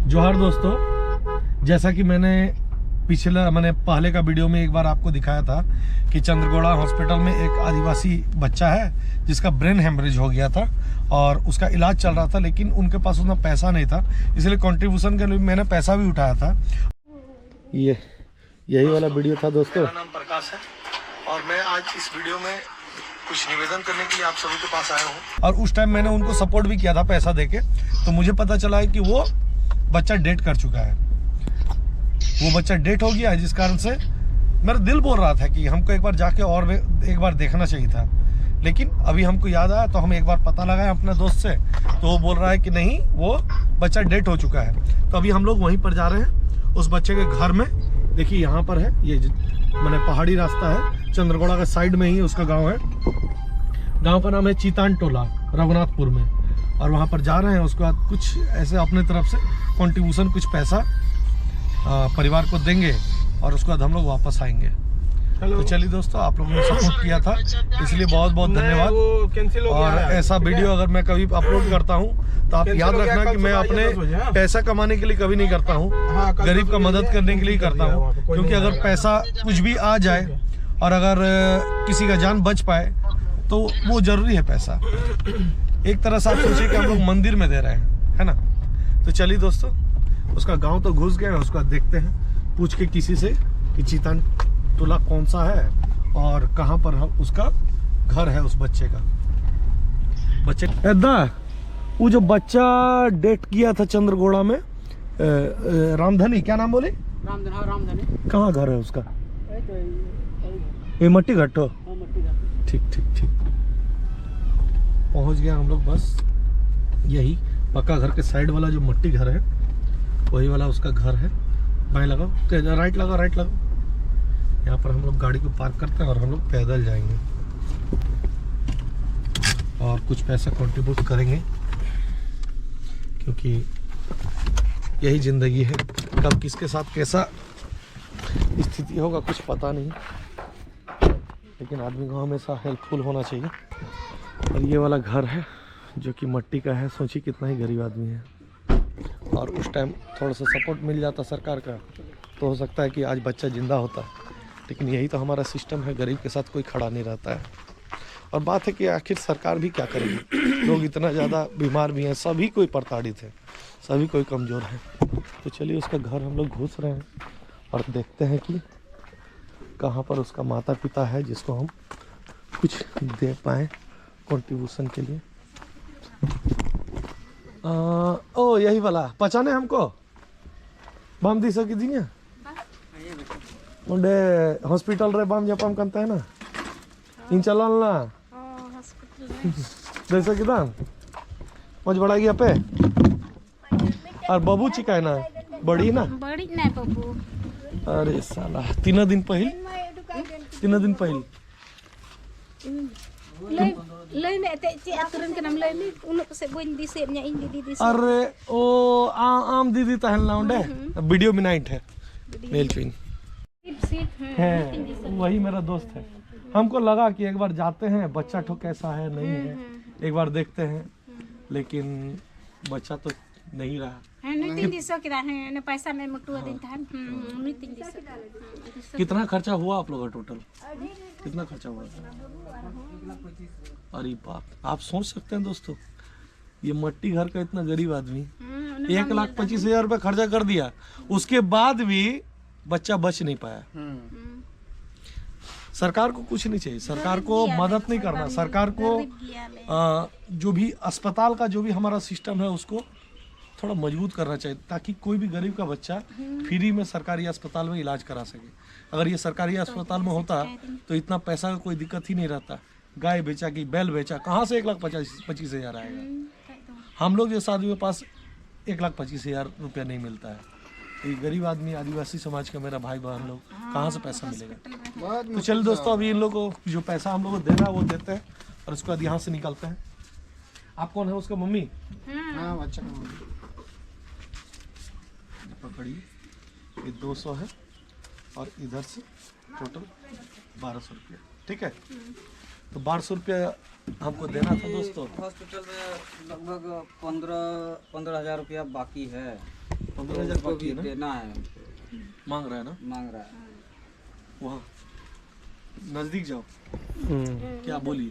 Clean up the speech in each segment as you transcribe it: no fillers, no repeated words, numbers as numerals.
जोहार दोस्तों, जैसा कि मैंने पहले का वीडियो में एक बार आपको दिखाया था कि चंद्रगोड़ा हॉस्पिटल में एक आदिवासी बच्चा है जिसका ब्रेन हेमरेज हो गया था और उसका इलाज चल रहा था, लेकिन उनके पास उतना पैसा नहीं था, इसलिए कंट्रीब्यूशन के लिए मैंने पैसा भी उठाया था। यही वाला वीडियो था दोस्तों। मेरा नाम प्रकाश है और मैं आज इस वीडियो में कुछ निवेदन करने के लिए आप सभी के पास आया हूँ। और उस टाइम मैंने उनको सपोर्ट भी किया था पैसा देके, तो मुझे पता चला है कि वो बच्चा डेट कर चुका है। वो बच्चा डेट हो गया है, जिस कारण से मेरा दिल बोल रहा था कि हमको एक बार जाके और एक बार देखना चाहिए था, लेकिन अभी हमको याद आया तो हम एक बार पता लगाए अपने दोस्त से, तो वो बोल रहा है कि नहीं, वो बच्चा डेट हो चुका है। तो अभी हम लोग वहीं पर जा रहे हैं उस बच्चे के घर में। देखिए यहाँ पर है, ये मैंने पहाड़ी रास्ता है, चंद्रगोड़ा के साइड में ही उसका गाँव है। गाँव का नाम है चीतान टोला, रघुनाथपुर में। और वहाँ पर जा रहे हैं, उसके बाद कुछ ऐसे अपने तरफ से कंट्रीब्यूशन, कुछ पैसा परिवार को देंगे और उसके बाद हम लोग वापस आएंगे। तो चलिए दोस्तों, आप लोगों ने सपोर्ट किया था, इसलिए बहुत बहुत धन्यवाद। और ऐसा वीडियो अगर मैं कभी अपलोड करता हूँ तो आप याद रखना कि मैं अपने पैसा कमाने के लिए कभी नहीं करता हूँ, गरीब का मदद करने के लिए करता हूँ। क्योंकि अगर पैसा कुछ भी आ जाए और अगर किसी का जान बच पाए तो वो जरूरी है पैसा। एक तरह से आप सोचिए कि हम लोग मंदिर में दे रहे हैं, है ना। तो चलिए दोस्तों, उसका गांव तो घुस गया है, उसका देखते हैं, पूछ के किसी से कि चीतान टोला कौन सा है और कहाँ पर उसका घर है, उस बच्चे का। बच्चे वो जो बच्चा डेट किया था चंद्रगोड़ा में, रामधनी, क्या नाम बोले? रामधनी। कहाँ घर है उसका? ये मट्टी घट्टो। ठीक ठीक ठीक, पहुंच गया हम लोग। बस यही पक्का घर के साइड वाला जो मट्टी घर है, वही वाला उसका घर है। बाएं लगाओ, राइट लगाओ, राइट लगाओ। यहाँ पर हम लोग गाड़ी को पार्क करते हैं और हम लोग पैदल जाएंगे और कुछ पैसा कंट्रीब्यूट करेंगे, क्योंकि यही जिंदगी है। कब किसके साथ कैसा स्थिति होगा कुछ पता नहीं, लेकिन आदमी को हमेशा हेल्पफुल होना चाहिए। और ये वाला घर है जो कि मट्टी का है। सोचिए कितना ही गरीब आदमी है, और उस टाइम थोड़ा सा सपोर्ट मिल जाता सरकार का तो हो सकता है कि आज बच्चा जिंदा होता। लेकिन यही तो हमारा सिस्टम है, गरीब के साथ कोई खड़ा नहीं रहता है। और बात है कि आखिर सरकार भी क्या करेगी, लोग इतना ज़्यादा बीमार भी हैं, सभी कोई प्रताड़ित है, सभी कोई कमज़ोर है। तो चलिए उसका घर हम लोग घुस रहे हैं और देखते हैं कि कहाँ पर उसका माता पिता है जिसको हम कुछ दे पाएँ कंट्रीब्यूशन के लिए। ओ यही वाला पहचाने हमको? बाम दी सकी दी मुंडे हॉस्पिटल रे बाम जपाम करता है ना, इन चलाल ना जैसा कि दाम मज बड़ा गया पे। और बबू चिका है ना, बड़ी ना बबू। अरे साला 3 दिन पहले अरे ओ आम दीदी तहल ना उंडे वीडियो में नाइट है मेल चुइन है, वही मेरा दोस्त है। हमको लगा कि एक बार जाते हैं, बच्चा ठो कैसा है नहीं है, एक बार देखते हैं, लेकिन बच्चा तो नहीं रहा। कितना खर्चा हुआ आप लोग का टोटल? कितना खर्चा हुआ? अरे बाप, आप सोच सकते हैं दोस्तों, ये मट्टी घर का इतना गरीब आदमी 1,25,000 रुपये खर्चा कर दिया, उसके बाद भी बच्चा बच नहीं पाया। सरकार को कुछ नहीं चाहिए, सरकार को मदद नहीं करना, सरकार को जो भी अस्पताल का जो भी हमारा सिस्टम है उसको थोड़ा मजबूत करना चाहिए, ताकि कोई भी गरीब का बच्चा फ्री में सरकारी अस्पताल में इलाज करा सके। अगर ये सरकारी अस्पताल में होता तो इतना पैसा का कोई दिक्कत ही नहीं रहता। गाय बेचा कि बैल बेचा, कहाँ से 1,25,000 आएगा? हम लोग जैसे आदमी के पास 1,25,000 रुपया नहीं मिलता है। ये गरीब आदमी, आदिवासी समाज का मेरा भाई बहन लोग, कहाँ से पैसा मिलेगा? तो चलिए दोस्तों, अभी इन लोगों को जो पैसा हम लोग को देना है वो देते हैं और उसके बाद यहाँ से निकलते हैं। आप कौन है? उसका मम्मी? हाँ, बच्चा का मम्मी। पकड़िए, ये 200 है और इधर से टोटल 1200 रुपया, ठीक है। तो 1200 रुपया हमको देना था दोस्तों। हॉस्पिटल में लगभग 15,000 रुपया बाकी है। 15,000 को बाकी भी है ना? देना है, मांग रहा है ना? मांग रहा है। वहाँ नजदीक जाओ, क्या बोलिए?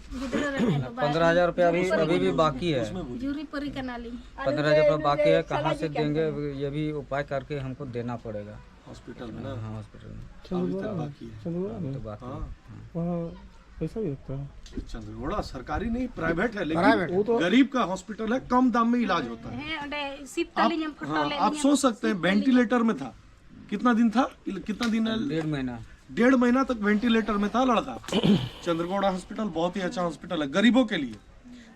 15,000 रुपया अभी भी बाकी है। उसमें बोलिए। जूरी परी कनाली 15,000 रुपया बाकी है, कहाँ से देंगे ये भी उपाय करके हमको देना पड़ेगा। हॉस्पिटल में ना? हाँ हॉस्पिटल में अभी तक बाकी है। तो बाकी है। हाँ, वहाँ पैसा भी लगता है। चंद्रगोड़ा सरकारी नहीं, प्राइवेट है, लेकिन गरीब का हॉस्पिटल है, कम दाम में इलाज होता है। हाँ, आप सोच सकते हैं, वेंटिलेटर में था, कितना दिन था, कितना दिन? 1.5 महीना तक वेंटिलेटर में था लड़का। चंद्रगोड़ा हॉस्पिटल बहुत ही अच्छा हॉस्पिटल है गरीबों के लिए,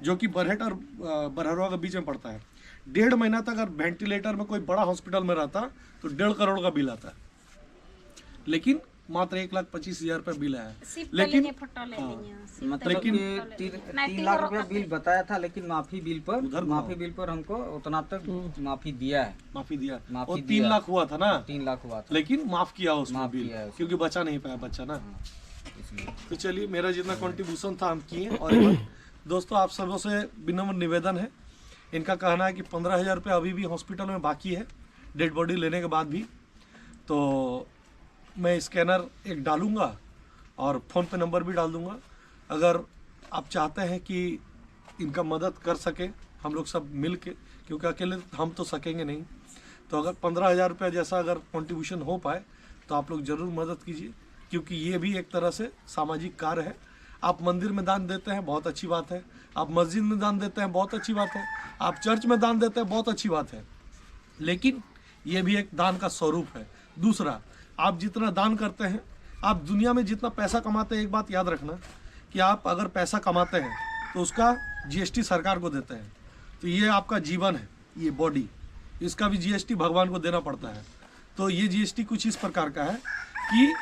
जो कि बरहेट और बरहरवा के बीच में पड़ता है। 1.5 महीना तक अगर वेंटिलेटर में कोई बड़ा हॉस्पिटल में रहता तो 1.5 करोड़ का बिल आता है, लेकिन मात्र 1,25,000 रुपये बिल आया। लेकिन मतलब कि 3 लाख रुपया बिल बताया था, लेकिन माफी बिल पर हमको उतना तक माफी दिया है। माफी दिया, माफी वो दिया। 3 लाख हुआ था ना? 3 लाख हुआ था, लेकिन माफ किया उसमें माफ बिल, किया है उसमें। क्योंकि बचा नहीं पाया बच्चा ना। इसलिए तो चलिए, मेरा जितना कंट्रीब्यूशन था हम किए। और एक बार दोस्तों, आप सबों से विनम्र निवेदन है, इनका कहना है कि 15,000 रुपये अभी भी हॉस्पिटल में बाकी है, डेड बॉडी लेने के बाद भी। तो मैं स्कैनर एक डालूंगा और फ़ोन पे नंबर भी डाल दूंगा। अगर आप चाहते हैं कि इनका मदद कर सके हम लोग सब मिल के, क्योंकि अकेले हम तो सकेंगे नहीं, तो अगर 15,000 रुपये जैसा अगर कंट्रीब्यूशन हो पाए तो आप लोग ज़रूर मदद कीजिए, क्योंकि ये भी एक तरह से सामाजिक कार्य है। आप मंदिर में दान देते हैं, बहुत अच्छी बात है। आप मस्जिद में दान देते हैं, बहुत अच्छी बात है। आप चर्च में दान देते हैं, बहुत अच्छी बात है। लेकिन ये भी एक दान का स्वरूप है। दूसरा, आप जितना दान करते हैं, आप दुनिया में जितना पैसा कमाते हैं, एक बात याद रखना कि आप अगर पैसा कमाते हैं तो उसका जीएसटी सरकार को देते हैं। तो ये आपका जीवन है, ये बॉडी, इसका भी जीएसटी भगवान को देना पड़ता है। तो ये जीएसटी कुछ इस प्रकार का है कि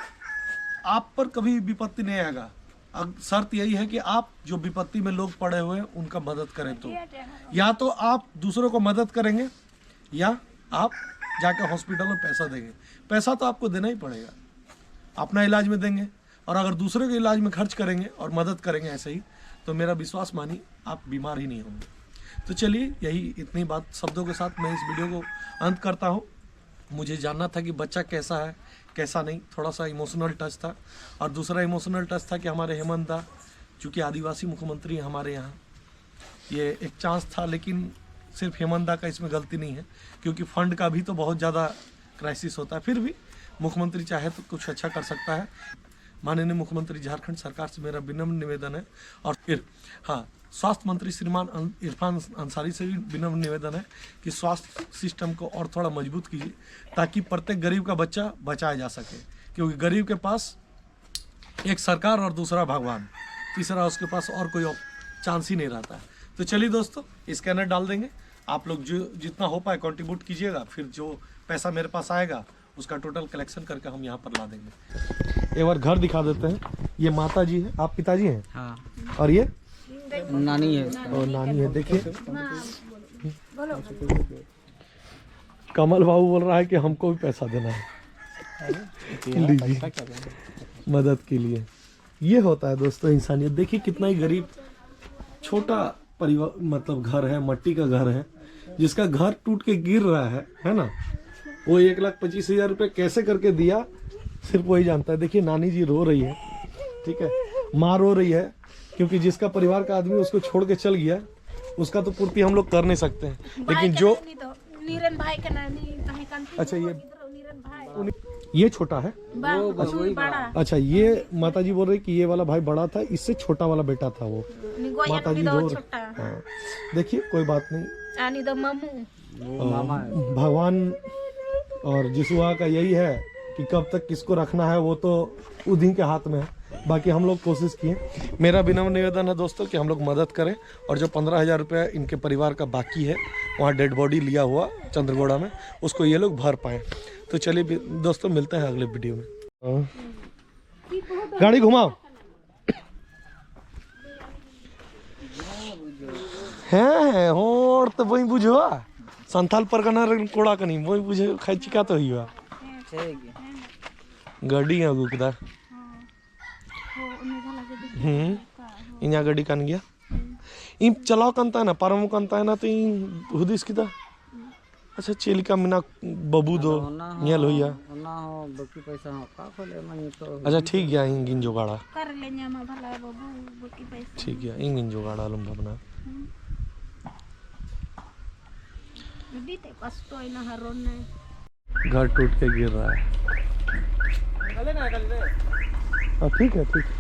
आप पर कभी विपत्ति नहीं आएगा। शर्त यही है कि आप जो विपत्ति में लोग पड़े हुए हैं उनका मदद करें। तो या तो आप दूसरों को मदद करेंगे या आप जाकर हॉस्पिटल में पैसा देंगे। पैसा तो आपको देना ही पड़ेगा, अपना इलाज में देंगे, और अगर दूसरे के इलाज में खर्च करेंगे और मदद करेंगे ऐसे ही, तो मेरा विश्वास मानिए आप बीमार ही नहीं होंगे। तो चलिए, यही इतनी बात शब्दों के साथ मैं इस वीडियो को अंत करता हूँ। मुझे जानना था कि बच्चा कैसा है कैसा नहीं, थोड़ा सा इमोशनल टच था। और दूसरा इमोशनल टच था कि हमारे हेमंत दा, चूँकि आदिवासी मुख्यमंत्री हैं हमारे यहाँ, ये एक चांस था। लेकिन सिर्फ हेमंत दा का इसमें गलती नहीं है, क्योंकि फंड का भी तो बहुत ज़्यादा क्राइसिस होता है। फिर भी मुख्यमंत्री चाहे तो कुछ अच्छा कर सकता है। माननीय मुख्यमंत्री झारखंड सरकार से मेरा विनम्र निवेदन है। और फिर हाँ, स्वास्थ्य मंत्री श्रीमान इरफान अंसारी से भी विनम्र निवेदन है कि स्वास्थ्य सिस्टम को और थोड़ा मजबूत कीजिए, ताकि प्रत्येक गरीब का बच्चा बचाया जा सके। क्योंकि गरीब के पास एक सरकार और दूसरा भगवान, तीसरा उसके पास और कोई चांस ही नहीं रहता है। तो चलिए दोस्तों, स्कैनर डाल देंगे, आप लोग जो जितना हो पाए कंट्रीब्यूट कीजिएगा। फिर जो पैसा मेरे पास आएगा उसका टोटल कलेक्शन करके हम यहाँ पर ला देंगे। एक बार घर दिखा देते हैं। ये माता जी है, आप पिताजी हैं? हाँ, और ये नानी है। और नानी है। देखिए, कमल बाबू बोल रहा है कि हमको भी पैसा देना है, लीजिए मदद के लिए। ये होता है दोस्तों इंसानियत। देखिए कितना ही गरीब छोटा परिवार, मतलब घर है, मट्टी का घर है, जिसका घर टूट के गिर रहा है ना। वो 1,25,000 रुपये कैसे करके दिया, सिर्फ वही जानता है। देखिए नानी जी रो रही है, ठीक है, माँ रो रही है, क्योंकि जिसका परिवार का आदमी उसको छोड़ के चल गया, उसका तो पूर्ति हम लोग कर नहीं सकते हैं। लेकिन जो अच्छा, ये छोटा है, अच्छा, ये माता जी बोल रही कि ये वाला भाई बड़ा था, इससे छोटा वाला बेटा था वो। माता जी रो रही। हाँ, देखिए कोई बात नहीं, भगवान और जिसुआ का यही है कि कब तक किसको रखना है वो तो उन्हीं के हाथ में है। बाकी हम लोग कोशिश किए। मेरा विनम्र निवेदन है दोस्तों कि हम लोग मदद करें, और जो 15,000 रुपये इनके परिवार का बाकी है, वहाँ डेड बॉडी लिया हुआ चंद्रगोड़ा में, उसको ये लोग भर पाएँ। तो चलिए दोस्तों, मिलते हैं अगले वीडियो में। गाड़ी घुमाओ। हैं और तो वही बुझो संथाल परगना कोड़ा कनी वही बुझे खाई चिका तो हुआ गाड़ी है गुकदा इन्या गाड़ी कान गया इन चलाओ कंता है ना पारम कंता है ना तो इन हुदिस किदा अच्छा चिलिका मिना बबू दो ये लोहिया ना हो बाकी पैसा हो का खोले मैं तो अच्छा ठीक है इंगिन जुगाड़ा कर लेंगे हम भला बाबू बाकी पैसा ठीक है इंगिन जुगाड़ा लंबा बना अभी ते कष्ट है ना हरोन ने घर टूट के गिर रहा है ठीक है ठीक